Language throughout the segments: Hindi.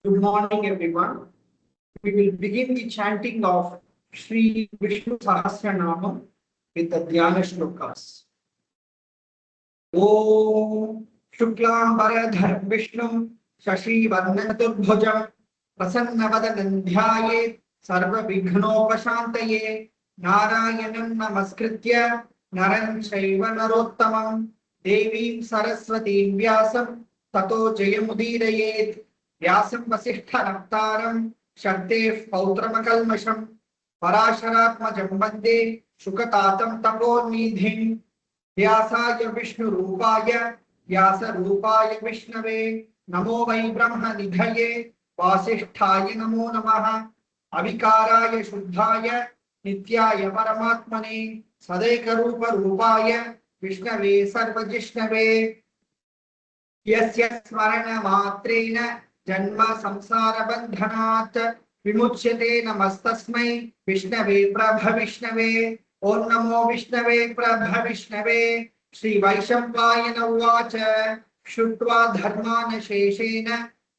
Good morning, everyone. We will begin the chanting of Sri Vishnu Sahasranamam with the Dhyana Shlokas. Om Shuklam Varadharam Vishnu Shashi Varnaturbhujam Prasanna Dhyayet Sarva Vighnopashantaye Narayanam Namaskritya Naran Chaiva Narottamam Devim Saraswatim Vyasam Tato Jayamudidayet व्यासं वसिष्ठनप्तारं शक्तेः पौत्रमकल्मषं पराशरात्मजं वन्दे शुकतातं तपोनिधिं व्यासाय विष्णुरूपाय व्यासरूपाय विष्णवे नमो वै ब्रह्मनिधये वासिष्ठाय नमो नमः अविकाराय शुद्धाय नित्याय परमात्मने सदैकरूपरूपाय विष्णवे सर्वजिष्णवे यस्य स्मरणमात्रेण जन्म संसार बंधनात् विमुच्यते नमस्तस्मै विष्णवे प्रभविष्णवे ओं नमो विष्णवे प्रभविष्णवे श्री वैशंपायन उवाच श्रुत्वा धर्मान् शेषेण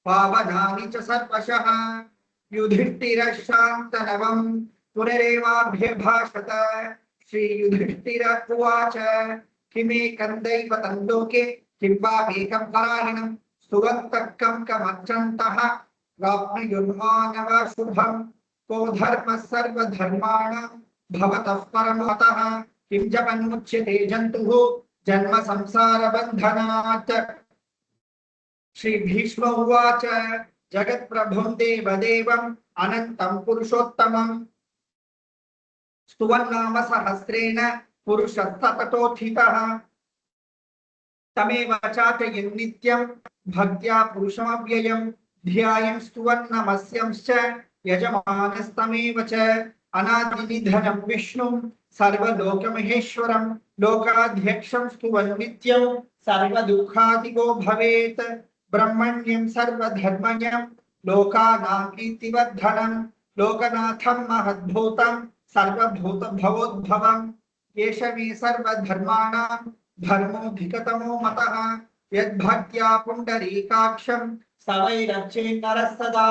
पावनानि च सर्वशः युधिष्ठिरः शान्तनवं पुनरेवाभ्यभाषत श्री युधिष्ठिर उवाच किमेकं दैवतं लोके किंवा एकं परायणं सुवन्तकं कमर्चन्तः प्राप्नुयुर्मानव शुभं को धर्मः सर्वधर्माणां भवतः परमतः किं जपन्मुच्यते जन्तुः जन्म संसार बन्धनात् श्री भीष्म उवाच जगत्प्रभुं देवदेवम् अनन्तं पुरुषोत्तमं स्तुवन्नाम सहस्रेण पुरुषस्तततोत्थितः तमेव चाटयन् नित्यं भक्त्या पुरुषमव्ययं ध्यायन् स्तुवन्नमस्यंश्च यजमानस्तमेव च अनादिनिधनं विष्णुं सर्वलोकमहेश्वरं लोकाध्यक्षं स्तुवन् नित्यं सर्वदुःखादिगो भवेत् ब्रह्मण्यं सर्वधर्मज्ञं लोकानां कीर्तिवर्धनं लोकनाथं महद्भूतं सर्वभूतभवोद्भवं एष मे सर्वधर्माणां धर्मोऽधिकतमो मतः यद्भक्त्या पुण्डरीकाक्षं सवैरर्चेन्नरः सदा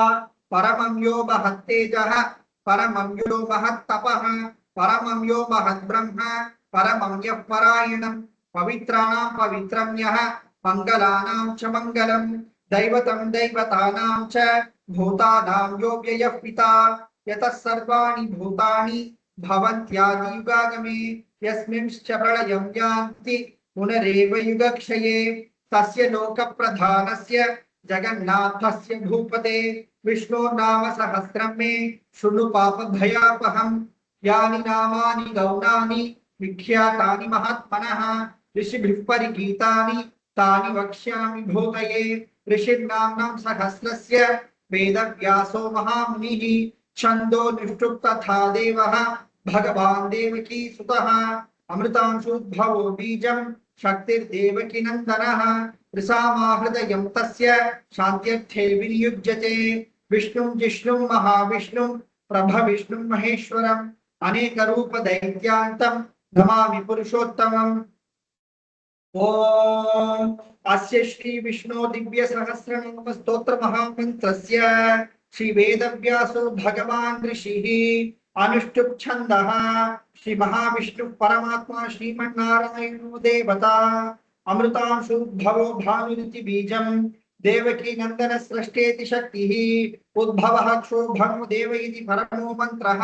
परमं यो महत्तेजः परमं यो महत्तपः परमं यो महद्ब्रह्म परमं यः परायणं पवित्राणां पवित्रं यः मङ्गलानां च मङ्गलं दैवतं दैवतानां च भूतानां यो व्ययः पिता यतः सर्वाणि भूतानि भवन्त्यादियुगागमे यस्मिंश्च प्रलयं यान्ति पुनरेव युगक्षये तस्य लोकप्रधानस्य जगन्नाथस्य भूपते विष्णोर्नाम सहस्रं मे शृणु पापभयापहं यानि नामानि गौणानि विख्यातानि महात्मनः ऋषिभिः परिगीतानि तानि वक्ष्यामि भूतये ऋषिर्नाम्नां सहस्रस्य वेदव्यासो महामुनिः छन्दो निष्ठुप् तथा देवः भगवान् देवकी सुतः अमृतांशुद्भवो बीजं शक्तिर्देवकी नन्दनः ऋसामाहृदयं तस्य शान्त्यर्थे विनियुज्यते विष्णुं जिष्णुं महाविष्णुं प्रभविष्णुं महेश्वरम् अनेकरूप दैत्यान्तं नमामि पुरुषोत्तमम् ओम अस्य श्री विष्णु दिव्य सहस्रनाम स्तोत्र महामन्त्रस्य श्री वेदव्यासो भगवान् ऋषिः अनुष्टुप् छन्दः श्री महाविष्णु परमात्मा श्रीमन्नारायणो देवता अमृतांशुद्भवो भानुरिति बीजं देवकी नंदन सृष्टेति शक्तिः उद्भवः क्षोभं देव इति परमो मंत्रः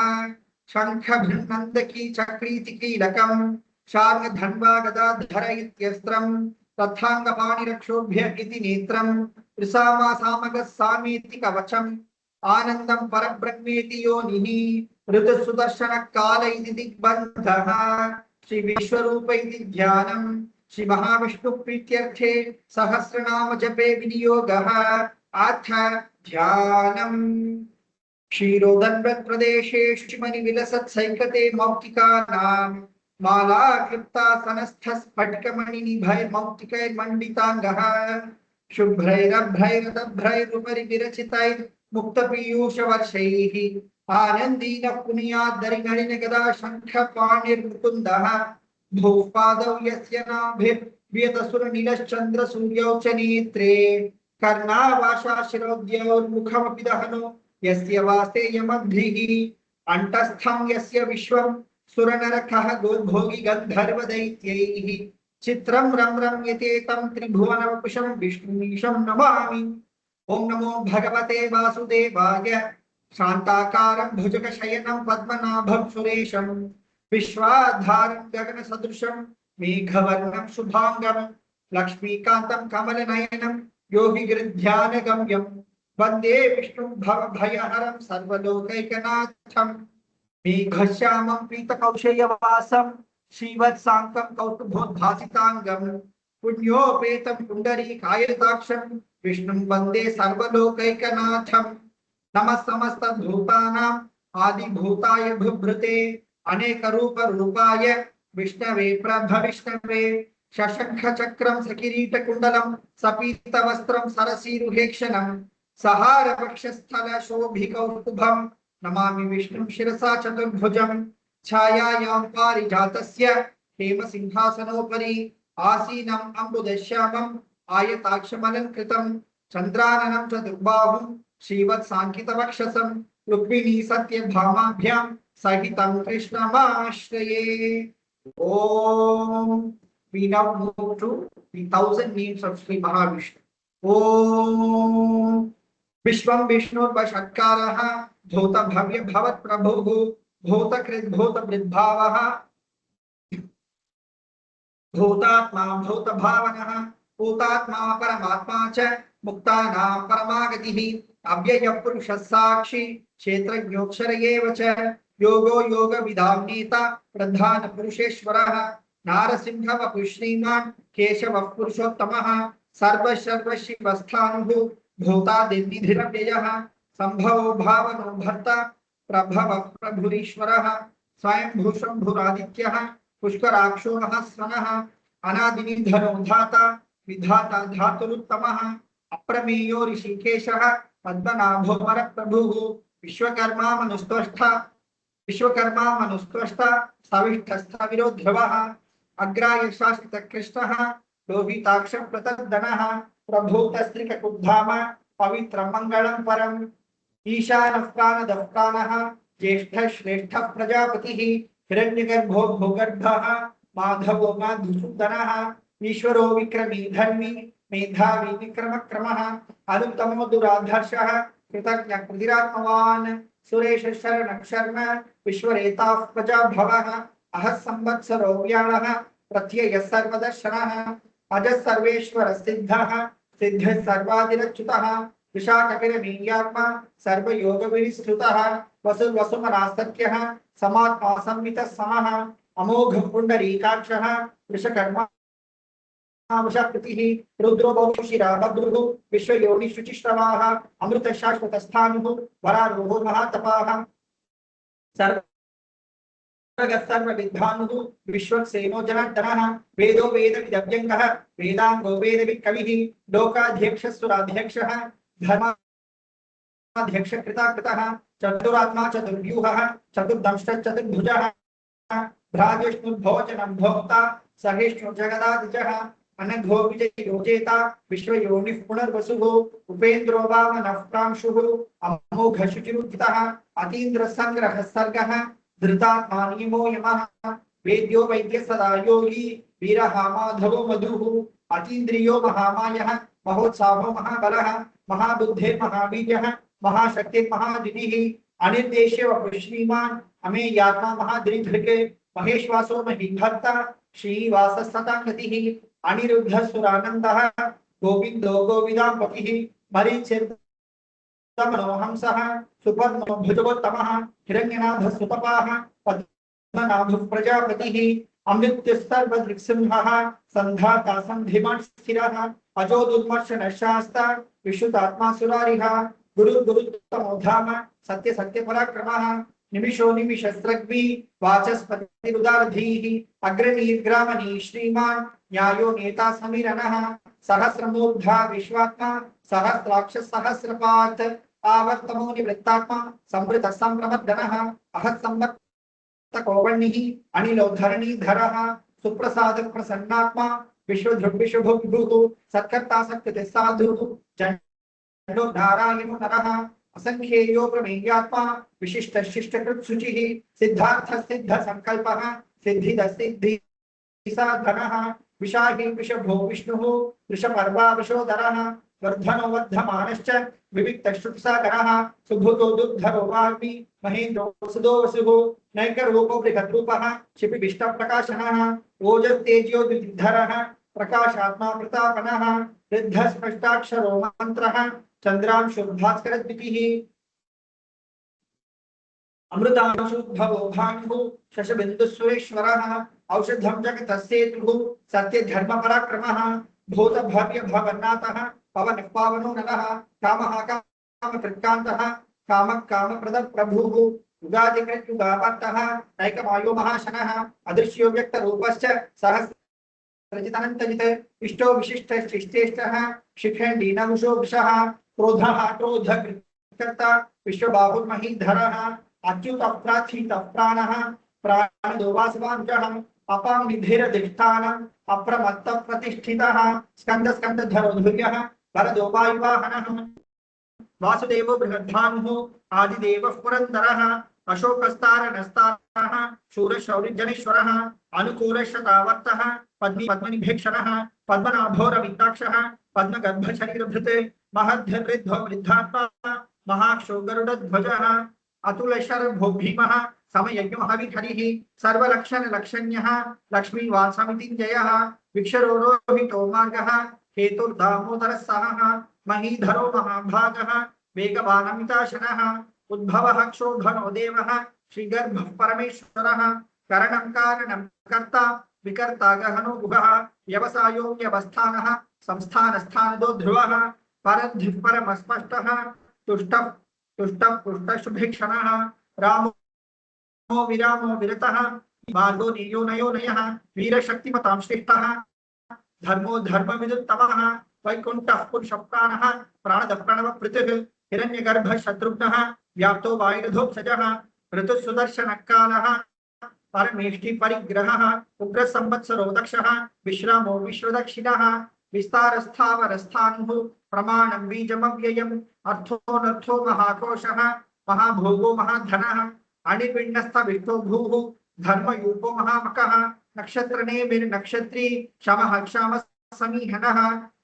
शंख भिन्नन्दकी चक्रीति कीलकम् शार्ङ्ग धन्वा गदाधर इत्यस्त्रं तथाङ्गपाणिरक्षोभ्य इति नेत्रं त्रिसामा सामगः सामीति कवचम् आनन्दं परब्रह्मेति योनिः ऋतुसुदर्शन काल इति दिग्बन्धः श्री विश्वरूप इति ध्यानं श्री महाविष्णु प्रीत्यर्थे सहस्रनाम जपे विनियोगः अथ ध्यानम् क्षीरोदन्वत् प्रदेशे शुचिमणि विलसत् सैकते मौक्तिकानां माला क्लिप्तासनस्थस्फटिकमणिनिभैर्मौक्तिकैर्मण्डिताङ्गः शुभ्रैरभ्रैरदभ्रैरुपरि विरचितैर्मुक्तपीयूषवर्षैः आनन्दीनः पुनीयाद्धरिणगदा शङ्खपाणिर्मुकुन्दः भूपादौ यस्य नाभिर्व्यतसुरनिलश्चन्द्रसूर्यौ च नेत्रे कर्णावाशा शिरोद्योर्मुखमपि दहनो यस्य वासेयमद्भिः अण्टस्थं यस्य विश्वं सुरनरकः गोभोगी गन्धर्वदैत्यैः चित्रं रम्यते तं त्रिभुवनवपुषं विष्णुमीशं नमामि। ओम नमो भगवते वासुदेवाय शांताकारं भुजगशयनं पद्मनाभं सुरेशं विश्वाधारं गगनसदृशं मेघवर्णं शुभांगं लक्ष्मीकान्तं कमलनयनं योगिगृध्यानगम्यं वन्दे विष्णुं भवभयहरं सर्वलोकैकनाथं मेघश्यामं पीतकौशेयवासं श्रीवत्साङ्कं कौस्तुभोद्भासिताङ्गं पुण्योपेतं पुण्डरीकायताक्षं विष्णुं वन्दे सर्वलोकैकनाथं नमः समस्तभूतानाम् आदिभूताय भूभृते अनेकरूपरूपाय विष्णवे प्रभविष्णवे शशङ्खचक्रं सकिरीटकुण्डलं सपीतवस्त्रं सरसीरुहेक्षणं सहारवक्षस्थलशोभिकौस्तुभं नमामि विष्णुं शिरसा चतुर्भुजं छायायां पारिजातस्य हेमसिंहासनोपरि आसीनम् अम्बुदश्यामम् आयताक्षमलङ्कृतं चन्द्राननं चतुर्बाहुं श्रीवत्साङ्कितवक्षसं रुक्मिणी सत्यभामाभ्यां सहितं कृष्णमाश्रये। Om. We now move to the 1000 names of Sri Mahavishnu. Om. Vishwam Vishnurvashakkarah Bhota Bhavya Bhavat Prabhuः Bhota Krit Bhota Vridbhavah भूतात्मा भूत भावनः भूतात्मा परमात्मा च मुक्तानां परमागतिः अव्ययः पुरुषः साक्षी क्षेत्रज्ञोऽक्षर एव च योगो योगविदां नेता प्रधान पुरुषेश्वरः नारसिंहवपुः श्रीमान् केशवः पुरुषोत्तमः सर्वशिवस्थाणुः भूतादिर्निधिरव्ययः सम्भवो भावनो भर्ता प्रभवः प्रभुरीश्वरः स्वयं भूषम्भुरादित्यः पुष्कराक्षो महस्वनः अनादिनिधनो धाता विधाता धातुरुत्तमः अप्रमेयो ऋषिकेशः पद्मनाभो वरप्रभुः विश्वकर्मा मनुस्त्वष्टा सविष्ठस्थविरो ध्रुवः अग्राय शाश्वतकृष्णः लोहिताक्षः प्रतर्दनः प्रभूतस्त्रिककुब्धाम पवित्रं मङ्गलं परम् ईशानः प्राणदः प्राणः ज्येष्ठः श्रेष्ठः प्रजापतिः हिरण्यगर्भो भोगर्भः माधवो माधुसूदनः ईश्वरो विक्रमी धर्मी मेधावी विक्रमक्रमः अनुत्तमो दुराधर्षः कृतज्ञः कृतिरात्मवान् सुरेश शरणः शर्म विश्वरेताः प्रजाभवः अहः संवत्सरो व्याळः प्रत्ययः सर्वदर्शनः अजः सर्वेश्वरः सिद्धः सिद्धः सर्वादिरच्युतः विशाखपिरमीयात्मा सर्वयोगविनिष्ठुतः वसुमनास्तत्यः समात्मा संवितः समः अमोघ पुण्डरीकाक्षः वृषकर्मा वशाकृतिः रुद्रो बहुशिरा भद्रुः विश्वयोनिशुचिश्रवाः अमृत शाश्वतस्थाणुः वरारोहो महातपाः सर्वविद्वानुः विश्वक्सेनो जनार्दनः वेदो वेदविदव्यङ्गः वेदाङ्गो वेदविकविः लोकाध्यक्षः सुराध्यक्षः धर्माध्यक्षकृताकृतः चतुरात्मा चतुर्व्यूहः चतुर्दंष्ट चतुर्भुजः भ्राजिष्णुर्भोजनं भोक्ता सहिष्णु जगदादिजः अनघो विजयोजेता विश्वयोनिः पुनर्वसुः उपेन्द्रो वामनः प्रांशुः अमोघ शुचिरुचितः अतीन्द्र संग्रह सर्गः धृतात्मा नियमो यमः वेद्यो वैद्य सदा योगी वीरः माधवो मधुः अतीन्द्रियो महामायः महोत्साहो महाबलः महाबुद्धे महावीर्यः महाशक्ति महादितिः अनिर्देश्य वपुः श्रीमान् अमेयात्मा महादृढृक् महेश्वासो महीभर्ता श्रीवासः सताङ्गतिः अनिरुद्धः सुरानन्दः गोविन्दो गोविदाम्पतिः मरीचिर्दमनोहंसः सुपद्मो भुजगोत्तमः हिरण्यनाथः सुतपाः पद्मनाभः प्रजापतिः अमृत्युस्सर्वदृक्सिंहः सन्धाता सन्धिमान् स्थिरः अजो दुर्मर्शनः शास्ता विशुद्धात्मा सुरारिः गुरुतमो धाम सत्य सत्य पराक्रमः निमिषो निमिषस्रग्वी वाचस्पतिरुदारधीः अग्रणीर्ग्रामणी श्रीमान् न्यायो नेता समीरणः सहस्रमूर्धा विश्वात्मा सहस्राक्ष सहस्रपात् आवर्तमो निवृत्तात्मा संवृतः संप्रमर्दनः अहत् संवत्तकोवह्निः अनिलो धरणीधरः सुप्रसाद प्रसन्नात्मा विश्वधृग्विश्वभुः सत्कर्ता सत्कृतिः साधुः जनो नारायणो नरः असंख्येयो प्रमेयात्मा विशिष्ट शिष्टकृत् शुचिः सिद्धार्थ सिद्ध संकल्पः सिद्धिद सिद्धि साधनः विशाही विषभो विष्णुः वृषपर्वा वृषोदरः वर्धनो वर्धमानश्च विविक्तश्रुतसागरः सुभुतो दुग्धरो वाग्मी महेन्द्रो सुदो वसुः नैकरूपो बृहद्रूपः क्षिपिविष्टप्रकाशनः ओजस्तेजो द्विधरः प्रकाशात्मा प्रतापनः वृद्धस्पष्टाक्षरो मन्त्रः चन्द्रांशुर्भास्करद्वितिः अमृतांशुद्भवो भानुः शशबिन्दुस्वरेश्वरः औषधं जगतस्येतुः सत्यधर्मपराक्रमः भूतभव्य भवन्नाथः पवनः पावनो नरः कामः कामकृत्कान्तः कामः कामप्रदः प्रभुः युगादिकृत्युगापत्तः नैकमायो महाशनः अदृश्यो व्यक्तरूपश्च सहस्रजितनन्तजित् इष्टो विशिष्टश्चिष्टेष्टः शिखण्डी नवुषो वृषः क्रोधः क्रोधकृत्कर्ता विश्वबाहुर्महीधरः अच्युतप्राचीतः प्राणः प्राणदो वासवाञ्चः अपां निधिरधिष्ठानम् अप्रमत्तः प्रतिष्ठितः स्कन्दस्कन्दधरो धुर्यः वरदो वायुवाहनः वासुदेवो बृहद्भानुः आदिदेवः पुरन्दरः अशोकस्तारणस्तारः शूरशौर्यजनेश्वरः अनुकूलशतावर्तः पद्मनिभीक्षणः पद्मनाभोरविन्दाक्षः पद्मगर्भशरीरभृत् महद्धृद्धो वृद्धात्मा महाक्षो गरुडध्वजः अतुलशरभो भीमः समयज्ञो हविर्हरिः सर्वलक्षणलक्षण्यः लक्ष्मीवासमितिञ्जयः विक्षरो रोहितो मार्गः हेतुर्दामोदरः सहः महीधरो महाभागः वेगवानमिताशनः उद्भवः क्षोभनो देवः श्रीगर्भः परमेश्वरः करणं कारणं कर्ता विकर्ता गहनो गुहः व्यवसायो व्यवस्थानः संस्थानस्थानदो ध्रुवः परद्धिः परमस्पष्टः तुष्टः तुष्टः पुष्टशुभिक्षणः रामो विरामो विरतः मार्गो नियो नयो नयः वीरशक्तिमतां श्रेष्ठः धर्मो धर्मविदुत्तमः वैकुण्ठः पुरुषप्राणः प्राणदः प्रणवपृथुः हिरण्यगर्भः शत्रुघ्नः व्याप्तो वायुरधोत्सजः ऋतुः सुदर्शनः कालः परमेष्टि परिग्रहः उग्रसंवत्सरो दक्षः विश्रामो विश्वदक्षिणः विस्तारस्थावरस्थाणुः प्रमाणं बीजमव्ययम् अर्थोऽनर्थो महाकोशः महाभोगो महाधनः अणिपिण्डस्थविष्टो भूः धर्मयूपो महामकः नक्षत्रनेमिर्नक्षत्री क्षमः क्षामः समीहनः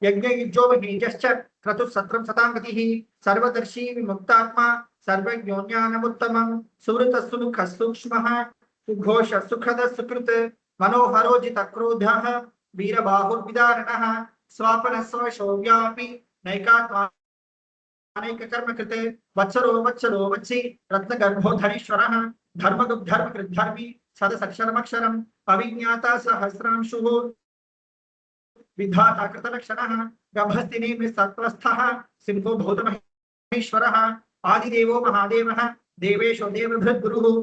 यज्ञयुजो महेजश्च क्रतुः सत्रं सताङ्गतिः सर्वदर्शी विमुक्तात्मा सर्वज्ञो ज्ञानमुत्तमं सुहृतः सुमुखः सूक्ष्मः सुघोषः सुखदः सुकृत् मनोहरो जितक्रोधः वीरबाहुर्विदारणः स्वापनः स्वशो व्यापी नैकात्मा अनेककर्मकृते वत्सरो वत्सरो वत्सि रत्नगर्भो धनेश्वरः धर्मकृद्धर्मी सदसक्षरमक्षरम् अविज्ञाता सहस्रांशुः विधाता कृतलक्षणः गभस्तिनेमिसत्त्वस्थः सिंहो भूतमहेश्वरः आदिदेवो महादेवः देवेशो देवभृद्गुरुः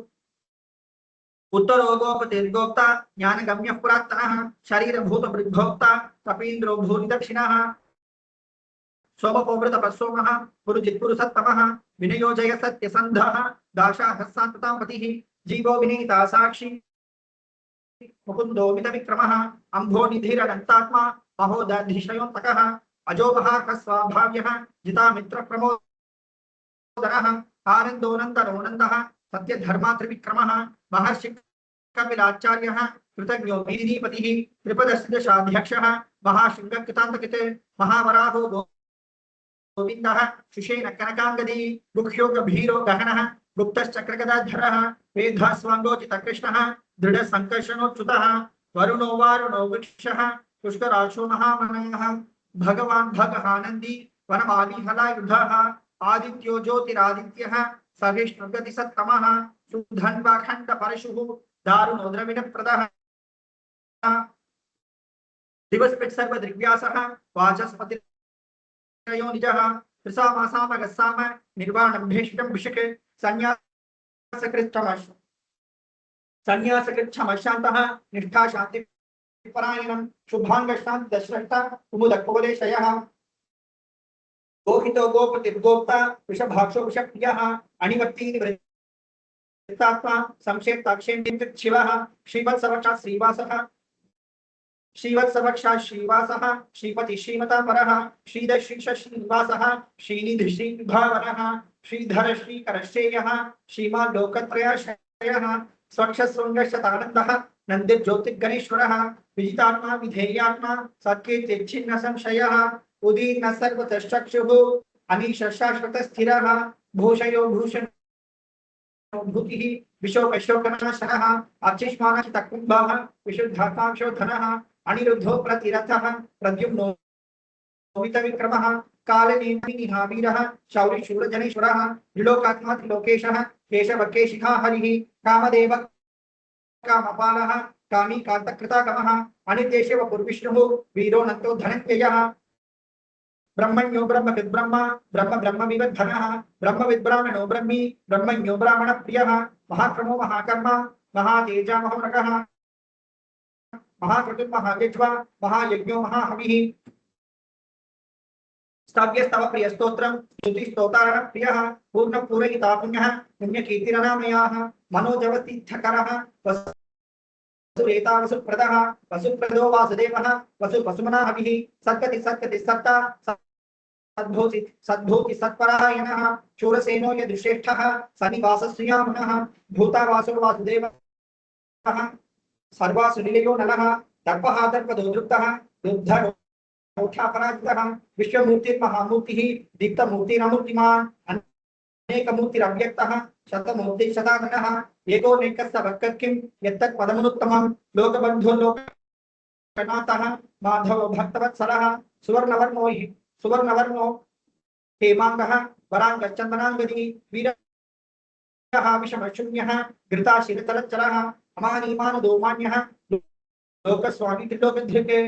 उत्तरो गोपतिर्गोप्ता ज्ञानगम्यः पुरातनः शरीरभूतभृद्भोक्ता कपीन्द्रो भूरिदक्षिणः सोमपोमृतपस्सोमः पुरुजित्पुरुषत्तमः विनयो जय सत्यसन्धः दाशाहस्सान्ततां पतिः जीवो विनीता साक्षी मुकुन्दो मितविक्रमः अम्भो निधिरनन्तात्मा महोदधिशयोऽन्तकः अजो महाकस्वाभाव्यः जितामित्रप्रमोदरः आनन्दोऽनन्तरोऽनन्दः सत्यधर्मात्रिविक्रमः महर्षि कपिलाचार्यः कृतज्ञो वीरिपतिः त्रिपदशदशाध्यक्षः महाशृङ्गकृतान्तकृते महावराहो गोविन्दः शुषेण कनकाङ्गदी गुह्यो गभीरो गहनः गुप्तश्चक्रगदाधरः वेधास्वाङ्गोचितकृष्णः दृढसङ्कर्षणोच्युतः वरुणो वारुणो वृक्षः पुष्कराक्षो महामनः भगवान् भगहानन्दी वनमालिहलायुधः आदित्यो ज्योतिरादित्यः सहिष्णुगतिसत्तमः सुधन्वाखण्डपरशुः दारुणो द्रविणप्रदः दिवस्पृक्सर्वदृग्व्यासः वाचस्पतिर्यो निजः त्रिसामासामगस्साम निर्वाणं भेषजं भिषक् संन्यासकृच्छमशान्तः निष्ठा शान्तिपरायणं शुभाङ्गशान्तिदशरथ कुमुदकुवलेशयः गोहितो गोपतिर्गोप्ता वृषभाक्षो वृषप्रियः अणिवत्तीनिवृत्तात्मा संक्षेप्ताक्षेन्द्रिशिवः श्रीवत्सवक्षः श्रीवासः श्रीवत्सवक्षा श्रीवासः श्रीपति श्रीमतापरः श्रीदश्रीश श्रीनिवासः श्रीनिधि श्रीविभावरः श्रीधर श्रीकरश्रेयः श्रीमान् लोकत्रयाश्रयः स्वक्षशृङ्गशतानन्दः नन्दिर्ज्योतिर्गणेश्वरः विजितात्मा विधेयात्मा सत्कीर्तिच्छिन्न संशयः उदीर्न सर्वतश्चक्षुः अनीश शाश्वत स्थिरः भूषयो भूषण भूतिः विशोकशोकनाशनः अक्षिष्मानचितकुम्भः विशुद्धाकांक्षोधनः अनिरुद्धो प्रतिरथः प्रद्युम्नो विक्रमः कालनेमिनिहावीरः शौरिशूरजनेश्वरः त्रिलोकात्मा त्रिलोकेशः केशवकेशिखा हरिः कामदेव कामपालः कामी कान्तकृतागमः अनिर्देशे वपुर्विष्णुः वीरो नन्तो धनञ्जयः ब्रह्मण्यो ब्रह्मविद् ब्रह्म ब्रह्म ब्रह्मविद्धनः ब्रह्मविद्ब्राह्मणो ब्रह्मी ब्रह्मण्यो ब्राह्मणप्रियः महाक्रमो महाकर्मा महातेजा महोरगः महाक्रतुः महायज्वा महायज्ञो महाहविः स्तव्यस्तव प्रियस्तोत्रं स्तुतिस्तोतारः प्रियः पूर्णपूरयिता पुण्यः पुण्यकीर्तिरनामयाः मनोजवतीर्थकरः वसुरेता वसुप्रदः वसुप्रदो वासुदेवः वसुमना हविः सत्कति सत्कति सत्ता सद्भूति सत्परायणः शूरसेनो यदुश्रेष्ठः सन्निवासस्यामनः भूतावासो वासुदेवः सर्वासु निलयो नरः दर्पः दर्पदो दृप्तः दुग्धरो पराजितः विश्वमूर्तिर्महामूर्तिः दीप्तमूर्तिरमूर्तिमान् अनेकमूर्तिरव्यक्तः शतमूर्तिः शताननः एकोनेकस्य वक्किं यत्तत् पदमुत्तमं लोकबन्धो लोकनाथः माधवो भक्तवत्सलः सुवर्णवर्णो हेमाङ्गः वराङ्गश्चन्दनाङ्गदी वीरः विषमशून्यः घृताशिरतलच्चरः अमानीमानदोमान्यः लोकस्वामी त्रिलोकधृके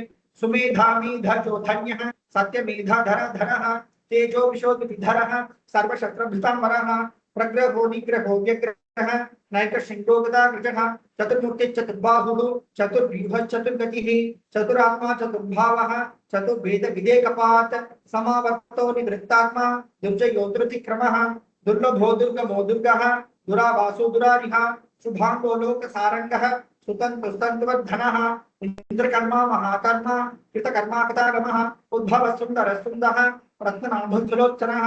सुमेधामेधजोधन्यः सत्यमेधाधरधरः तेजो विशोधिधरः सर्वशस्त्रभृताम्बरः प्रग्रहो निग्रहो व्यग्रहः नैकशृङ्गो गदाग्रजः चतुर्मूर्तिश्चतुर्बाहुः चतुर्व्यूहः चतुर्गतिः चतुरात्मा चतुर्भावः चतुर्भेद विदेकपात् समावर्तो निवृत्तात्मा दुर्जयो धृतिक्रमः दुर्लभो दुर्गमो दुर्गः दुरावासो दुरारिः शुभाङ्गो लोकसारङ्गः सुतन्तुस्तन्तुवर्धनः इंद्रकर्मा महाकर्मा कृतकर्मा कथागमः उद्भव सुंदर सुंदः रत्नाभुजलोचनः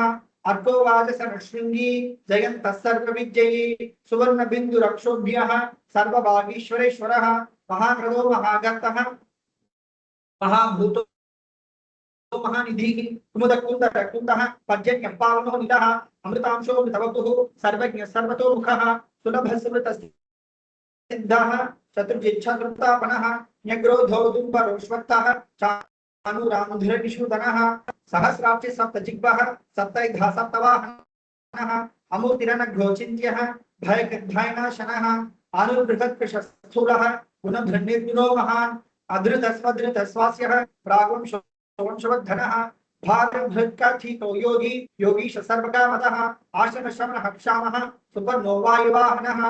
अर्कोवाचसनशृङ्गी जयन्तः सर्वविजयी सुवर्णबिन्दुरक्षोभ्यः सर्वभागीश्वरेश्वरः महाकृतो महागर्तः महाभूतो महानिधिः कुमुदकुन्दरकुन्दः पर्जन्यः पावनो निलः अमृतांशो मृतवपुः सर्वज्ञः सर्वतोमुखः सुलभः सुमृतसिद्धः चतुर्जिच्छतृतापनः न्यग्रोधो दुम्बरोष्वक्तः चानुरामुधिरनिषूदनः सहस्राक्षि सप्तजिह्वः सप्तैघा सप्तवाहनः अमूर्तिरनघ्रोचिन्त्यः भयनाशनः आनुर्बृहत्कृशस्थूलः गुणभृन्निर्गुणो महान् अधृतस्वधृतस्वास्यः प्रागुंशवंशवद्धनः भारभृत्कथितो योगी योगीश सर्वकामतः आशनशमनः क्षामः सुपर्णो वायुवाहनः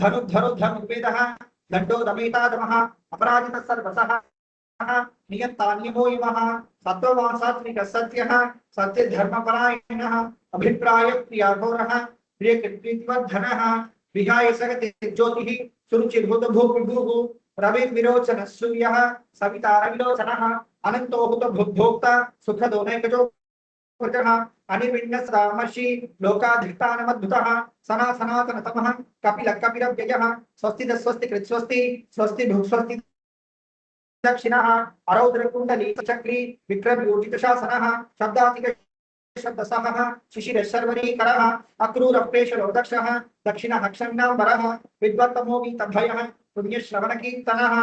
धनुर्धरो धनुर्वेदः दण्डो दमेतादमः अपराजितः सर्वसः नियन्ता नियमो यमः सत्त्ववान् सात्विकः सत्यः सत्यधर्मपरायणः अभिप्राय प्रियाघोरः प्रियकीर्तिवर्धनः विहाय सगति ज्योतिः सुरुचिर्भूतभूः रविर्विरोचनः सूर्यः सविता रविलोचनः अनन्तो हुतभुग्भोक्ता सुखदो नैकजो अनिर्विण्णसरामर्षि लोकाधिष्ठानमद्भुतः सनातनतमः कपिलव्ययः स्वस्ति स्वस्ति स्वस्ति स्वस्ति भुक्स्वस्ति दक्षिणः अरौद्रकुण्डली चक्री विक्रमयोजितशासनः शब्दातिक शब्दसहः शिशिरशर्वरीकरः अक्रूरप्रेषरो दक्षः दक्षिणः क्षम्याम्बरः विद्वत्तमो वीतभयः पुण्यश्रवणकीर्तनः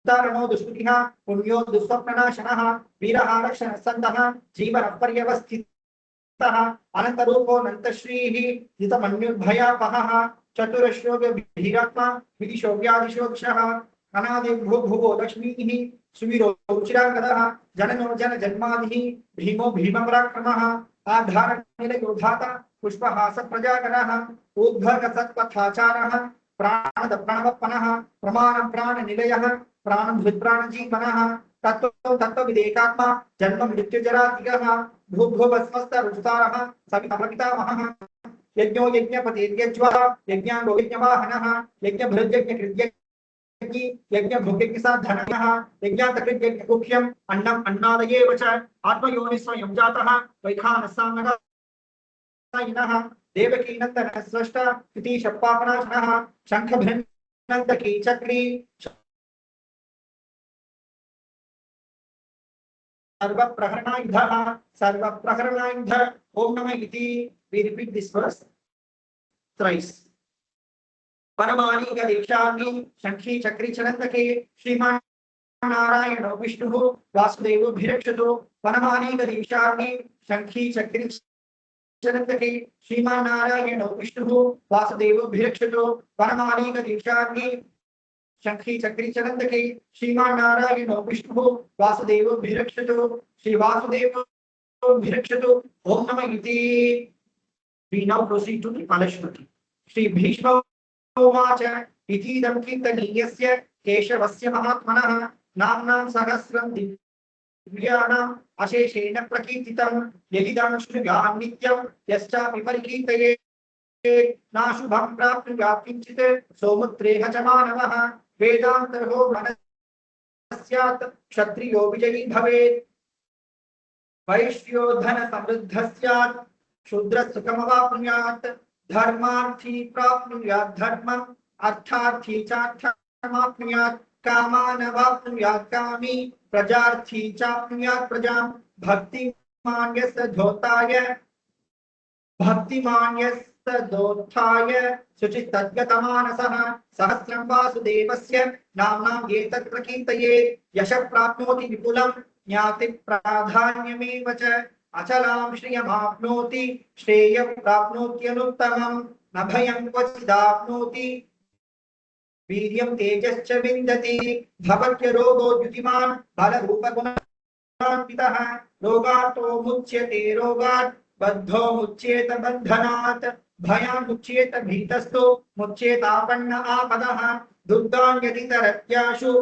उदारणो दुष्कृतिः पुण्यो दुःस्वप्ननाशनः वीरः रक्षणसन्दः जीवनः पर्यवस्थितः अनन्तरूपो नन्तश्रीः जितमन्युर्भयापहः चतुरश्रोगभीरात्मा विदिशो व्यादिशोक्षः अनादिर्भुवो लक्ष्मीः सुवीरो रुचिराङ्गदः जननो जनजन्मादिः भीमो भीमपराक्रमः आधारनिलयो धाता पुष्पहासप्रजागरः उद्भगसत्पथाचारः प्राणद प्रणवपनः प्रमाण प्राणनिलयः प्राणभृत्प्राणजीवनः तत्त्वं तत्त्वविदेकात्मा जन्म मृत्युजरातिगः भूभुवस्मस्तरुचितारः सवितामहः यज्ञो यज्ञपतिर्यज्वा यज्ञाङ्गो यज्ञवाहनः यज्ञभृद्यज्ञकृत्य यज्ञ सा धनः यज्ञातकृत् यज्ञकुख्यम् अन्नम् अन्नादयेव च आत्मयोनिस्वयं जातः वैखानस्सान्नः देवकी नंदन स्रष्ट इति शप्पापनाशनः शंखभृन्नन्दकी चक्री सर्वप्रहरणायुध ओम नमः इति we repeat this verse thrice परमाणि गदीक्षाग्नि शंखी चक्री चनन्दके श्रीमान नारायणो विष्णुः वासुदेवो भिरक्षतु परमाणि गदीक्षाग्नि शंखी चक्री चनन्दके श्रीमान नारायणो विष्णुः वासुदेवो भिरक्षतु परमाणि गदीक्षाग्नि शंखी चक्री चनन्दके श्रीमान नारायणो विष्णुः वासुदेवो भिरक्षतु श्री वासुदेवो भिरक्षतु ओम नमः इति we now proceed to the Palashruti Shri Bhishma उवाच इतीदं कीर्तनीयस्य केशवस्य महात्मनः नाम्नां सहस्रं दिव्यानाम् अशेषेण प्रकीर्तितं यदिदं शृगां नित्यं यश्चापि परिकीर्तयेत् नाशुभं प्राप्नुयात् किञ्चित् सौमुत्रेह च मानवः वेदान्तरो मनस्यात् क्षत्रियो विजयी भवेत् वैश्यो धन समृद्धः स्यात् शूद्रः सुखमवाप्नुयात् धर्मार्थी प्राप्नुयात् धर्मम् अर्थार्थी चार्थमाप्नुयात् कामानवाप्नुयात् कामी प्रजार्थी चाप्नुयात् प्रजां भक्तिमान्यस्तदोत्थाय शुचिस्तद्गतमानसः सहस्रं वासुदेवस्य नाम्नाम् एतत् प्रकीर्तयेत् यशः प्राप्नोति विपुलं ज्ञाति प्राधान्यमेव च अचलां श्रियमाप्नोति श्रेयं प्राप्नोत्यनुत्तमं न भयं क्वचिदाप्नोति वीर्यं तेजश्च विन्दति भवत्य रोगो द्युतिमान् बलरूपगुणान्वितः रोगातो मुच्यते रोगात् बद्धो मुच्येत बन्धनात् भयान् मुच्येत भीतस्तु मुच्येतापन्न आपदः दुर्गान्यतितरत्याशु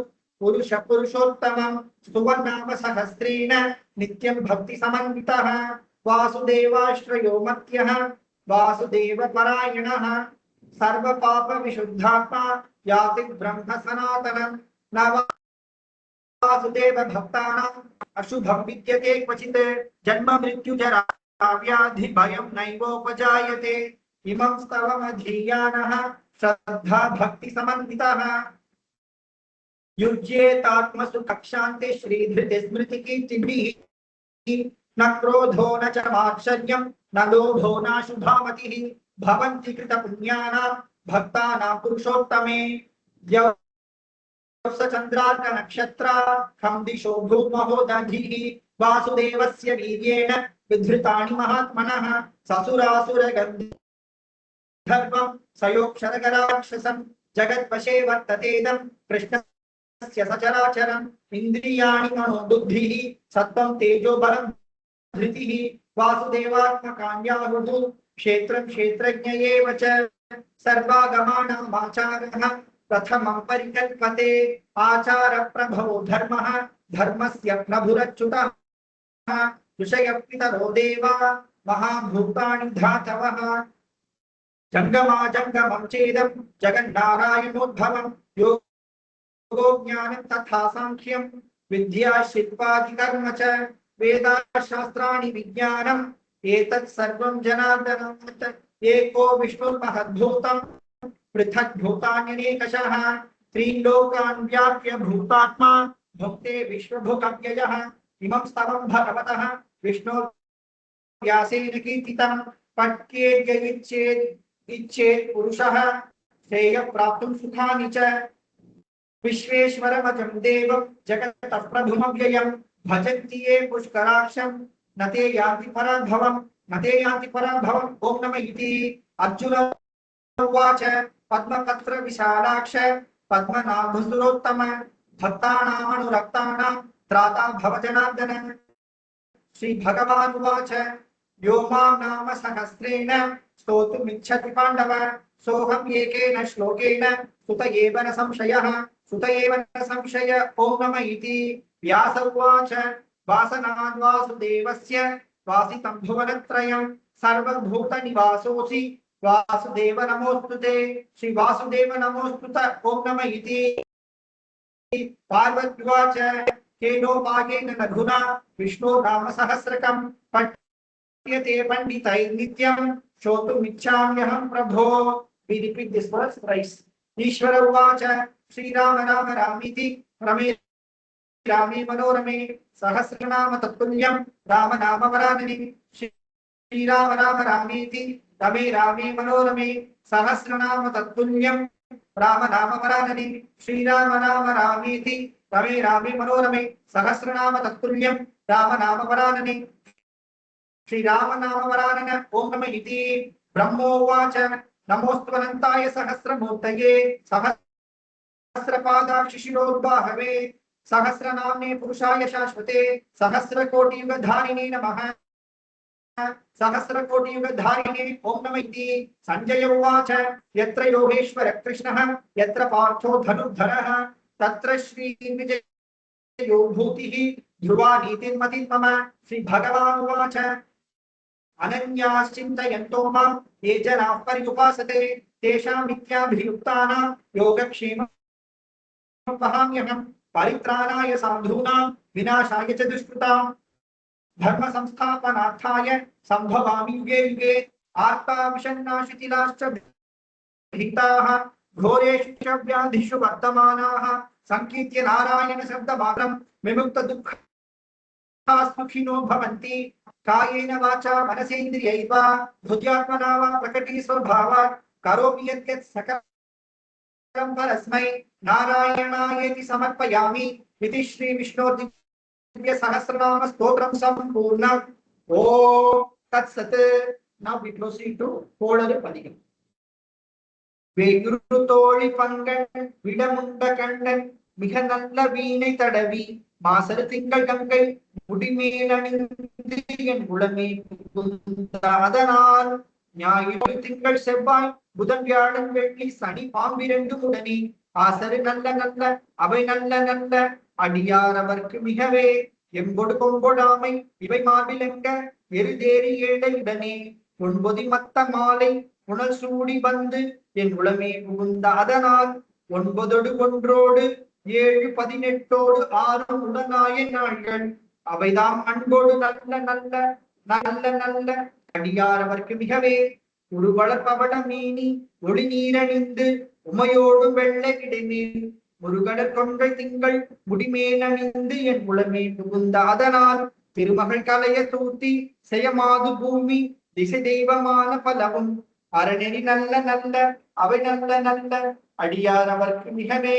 पुरुष पुरुषोत्तमं स्तुवन्नाम सहस्रेण नित्यं भक्ति समन्वितः वासुदेवाश्रयो मत्यः वासुदेव परायणः सर्व पाप विशुद्धात्मा याति ब्रह्म सनातनं न वासुदेव भक्तानाम् अशुभं विद्यते क्वचित् जन्म मृत्यु जरा व्याधि भयं नैवोपजायते इमं स्तवमधीयानः श्रद्धा भक्ति समन्वितः युज्येतात्मसु कक्षान्ते श्रीधृति स्मृति कीर्तिभिः न क्रोधो न च मात्सर्यं न लोभो न शुभामतिः भवन्ति कृतपुण्यानां भक्तानां पुरुषोत्तमे चन्द्रार्क नक्षत्रा खं दिशो भूमहो दधिः वासुदेवस्य वीर्येण विधृतानि महात्मनः ससुरासुर गन्धर्वं सयोक्षरगराक्षसं जगद्वशे वर्ततेदं कृष्ण सचराचरम् इंद्रियाणि मनोबुद्धिः सत्त्वं तेजो बलं धृतिः वासुदेवात्मकान्याहुः क्षेत्रं क्षेत्रज्ञ एव च सर्वागमानाम् आचारः प्रथमं परिकल्पते आचार प्रभवो धर्मः धर्मस्य प्रभुरच्युतः ऋषयः देवा महाभूतानि धातवः जंगमं चेदं जगन्नारायणोद्भवं ज्ञानं तथा सांख्यं विद्या शिल्पादिकर्म च वेदाशास्त्राणि विज्ञानम् एतत् सर्वं जनार्दनात् एको विष्णुर्महद्भूतं पृथक् भूतान्यनेकशः त्रीन् लोकान् व्याप्य भूतात्मा भुक्ते विश्वभुक्व्ययः इमं स्तवं भगवतः विष्णोः व्यासेन कीर्तितं पठ्येद्य इच्छेत् पुरुषः श्रेयः प्राप्तुं सुखानि च विश्वेश्वरमजं देवं जगतः प्रभुमव्ययं भजन्ति ये पुष्कराक्षं न ते यान्ति पराभवम् ओम नमः इति अर्जुन उवाच पद्मपत्र विशालाक्ष पद्मनाभसुरोत्तम भक्तानामनुरक्तानां त्राता भव जनार्दन श्री भगवान् उवाच यो मां नाम सहस्रेण स्तोतुमिच्छति पाण्डव सोऽहम् एकेन श्लोकेन सुत एव न संशय ओम नमः इति व्यास उवाच वासनाद् वासुदेवस्य वासितं भुवनत्रयं सर्वभूतनिवासोऽसि वासुदेव नमोस्तुते श्री वासुदेव नमोस्तुत ओम नमः इति पार्वत्युवाच केनो भागेन लघुना विष्णो नाम सहस्रकं पठ्यते पंडितैर्नित्यं श्रोतुमिच्छाम्यहं प्रभो. We repeat this verse thrice. ईश्वर उवाच श्रीराम राम रामीति रमे रामे मनोरमे सहस्रनाम तत्तुल्यं राम नाम वरानने. श्रीराम राम रामीति रमे रामे मनोरमे सहस्रनाम तत्तुल्यं राम नाम वरानने. श्रीराम राम रामीति रमे रामे मनोरमे सहस्रनाम तत्तुल्यं राम नाम वरानने. श्रीराम नाम वरानन ओम नमः इति. ब्रह्मोवाच नमोऽस्त्वनन्ताय सहस्रमूर्तये सहस्रपादाक्षि शिरोर्बाहवे सहस्रनाम्ने पुरुषाय शाश्वते सहस्रकोटियुगधारिणे नमः. सहस्रकोटियुगधारिणे ओम नमः इति. संजय उवाच यत्र योगेश्वर कृष्णः यत्र पार्थो धनुर्धरः तत्र श्रीविजयो भूतिः ध्रुवा नीतिर्मतिः मम. श्री भगवान् उवाच अनन्याश्चिन्तयन्तो मां ये जनाः पर्युपासते तेषां नित्याभियुक्तानां योगक्षेमं वहाम्यहम्. परित्राणाय साधूनां विनाशाय च दुष्कृतां धर्म संस्थापनार्थाय संभवामि युगे युगे. आर्ता विषण्णाशिथिलाश्च भीताः घोरेषु च व्याधिषु वर्तमानाः संकीर्त्य नारायण शब्दमात्रं विमुक्त दुःखाः सुखिनो भवन्ति. कायेन वाचा मनसेन्द्रियैर्वा बुद्ध्यात्मना वा प्रकटी स्वभावात् करोमि यत् सकलं परस्मै नारायणायेति समर्पयामि. इति श्री विष्णोः दिव्य सहस्रनाम स्तोत्रं सम्पूर्णम्. ओम तत्सत्. Now we proceed to கோளறு பதிகம். வேங்குரு தோழி பங்கன் விடமுண்ட கண்ணன் மிக நல்ல வீணை தடவி மாசரு திங்கள் கங்கை முடிமேலணிந்து என் உளமே அதனால் ஞாயிறு திங்கள் செவ்வாய் புதன் வியாழன் வெள்ளி சனி பாம்பிரண்டு உடனே ஆசரு நல்ல நல்ல அவை நல்ல நல்ல அடியார் அவர்க்கு மிகவே எம்பொடு கொம்பொடாமை இவை மார்பிலெங்க எருதேறி ஏழையுடனே ஒன்பொதி மத்த மாலை புனல் சூடி வந்து என் உளமே புகுந்த அதனால் ஒன்பதொடு ஒன்றோடு 7 18 6 உடனாய நாள்கள் அவைதாம் அன்போடு நல்ல நல்ல நல்ல நல்ல அடியார் அவர்க்கு மிகவே. உருவளர் பவட மீனி ஒளி நீரணிந்து உமையோடு வெள்ளை கிடைமேல் முருகடற் கொன்றை திங்கள் முடிமேலணிந்து என் உளமே புகுந்த அதனால் திருமகள் கலைய தூத்தி செயமாது பூமி திசை தெய்வமான பலவும் அறநெறி நல்ல நல்ல அவை நல்ல நல்ல அடியார் அவர்க்கு மிகவே.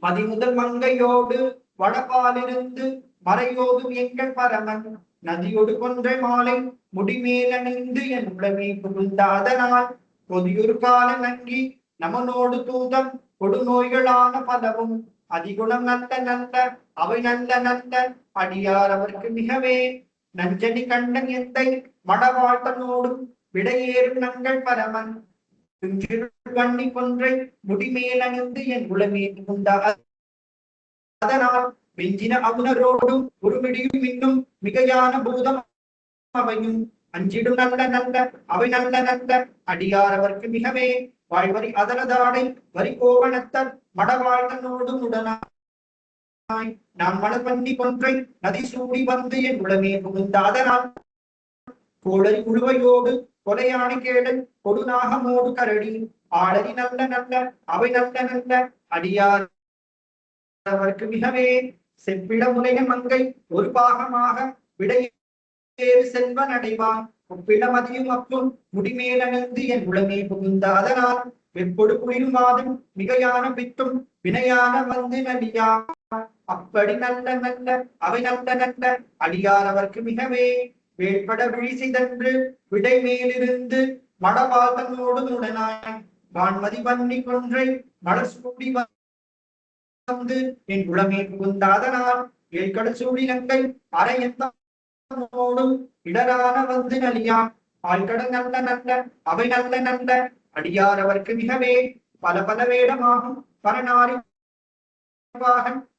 மதிமுதல் மங்கையோடு வடபாலிருந்து மறையோதும் எங்கள் பரமன் நதியோடு கொன்றை மாலை முடிமேலணிந்து என் உளமே புகுந்த அதனால் பொதியொரு கால நங்கி நமனோடு தூதம் கொடுநோய்களான பலவும் அதிகுணம் நல்ல நல்ல அவை நல்ல நல்ல அடியார் அவர்க்கு மிகவே. நஞ்சனி கண்டன் எந்தை மடவாழ்த்தனோடும் விடையேறும் நங்கள் பரமன் வண்ணி கொன்றை முடிமேலணிந்து என் உளமே புகுந்த அதனால் வெஞ்சின அவுணரோடும் உருமிடியும் இன்னும் மிகையான பூதம் அவையும் அஞ்சிடும் நல்ல நல்ல அவை நல்ல நல்ல அடியார் அவர்க்கு மிகவே. வாழ்வரி அதனதாடை வரி கோவணத்தர் மடவாழ்த்தனோடும் உடனாய் நான் மலர் பண்ணி கொன்றை நதி சூடி வந்து என் உளமே புகுந்த அதனால் கோளரி உழுவையோடு கொலையாணி கேடல் கொடுநாகமோடு கரடி ஆளரி நல்ல நல்ல அவை நல்ல நல்ல அடியார் அவர்க்கு மிகவே. செப்பிட முனைய மங்கை ஒரு பாகமாக விடையேறு செல்வன் அடைவான் ஒப்பிட மதியும் அப்பும் முடிமேலணிந்து என் உளமே புகுந்த அதனால் வெப்பொடு குளிரும் வாதும் மிகையான பித்தும் வினையான வந்து நடியா அப்படி நல்ல நல்ல அவை நல்ல நல்ல அடியார் அவர்க்கு மிகவே. வேட்பட விழிசிதன்று விடை மேலிருந்து மடவாதனோடு உடனாய் வான்மதி பண்ணி கொன்றை மலர் சூடி வந்து என் உளமே புகுந்த அதனால் ஏற்கடல் சூடி நங்கை அரையந்தோடும் இடரான வந்து நலியான் ஆழ்கடல் நல்ல நல்ல அவை நல்ல நல்ல அடியார் அவர்க்கு மிகவே. பல பல வேடமாகும் பரநாரி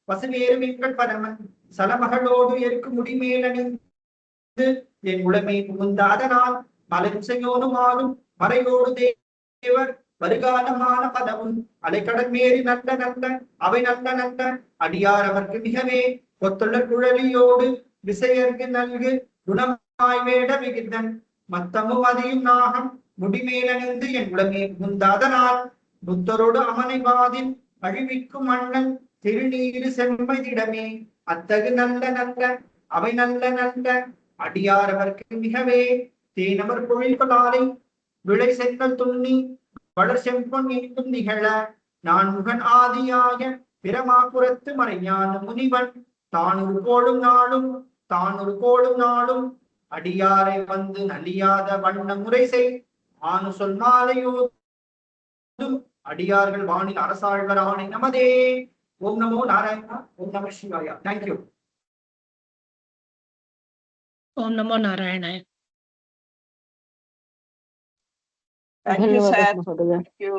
பசுவேறு எங்கள் பரமன் சலமகளோடு எருக்கு முடிமேலணிந்து என் உளமே புகுந்த அதனால் மலரிசையோடும் ஆளும் மறையோடு தேவர் வருகாலமான பதவும் அலைக்கடல் மேறி நல்ல நல்ல அவை நல்ல நல்ல அடியார் அவர்க்கு மிகவே கொத்துள்ள குழலியோடு விசையர்க்கு நல்கு குணமாய் வேட விகிதன் மத்தமும் அதியும் நாகம் முடிமேலணிந்து என் உடமே முந்தாதனால் புத்தரோடு அமனைவாதில் அழிவிக்கும் மன்னன் திருநீரு செம்மைதிடமே அத்தகு நல்ல நல்ல அவை நல்ல நல்ல அடியார் அவர்க்கு மிகவே தேனவர் பொழில்களாலை விளை செங்கல் துண்ணி வளர் செம்பொன் எங்கும் நிகழ நான் முகன் ஆதியாய பிரமாபுரத்து மறைஞான முனிவன் தானொரு கோளும் நாளும் அடியாரை வந்து நலியாத வண்ண முறை செய் ஆணு சொல் மாலையோதும் அடியார்கள் வானில் அரசாழ்வராணி நமதே. ஓம் நமோ நாராயணா. ஓம் நம சிவாயா. தேங்க்யூ. ஓம் நமோ நாராயணாய. Thank you, sir. Thank you.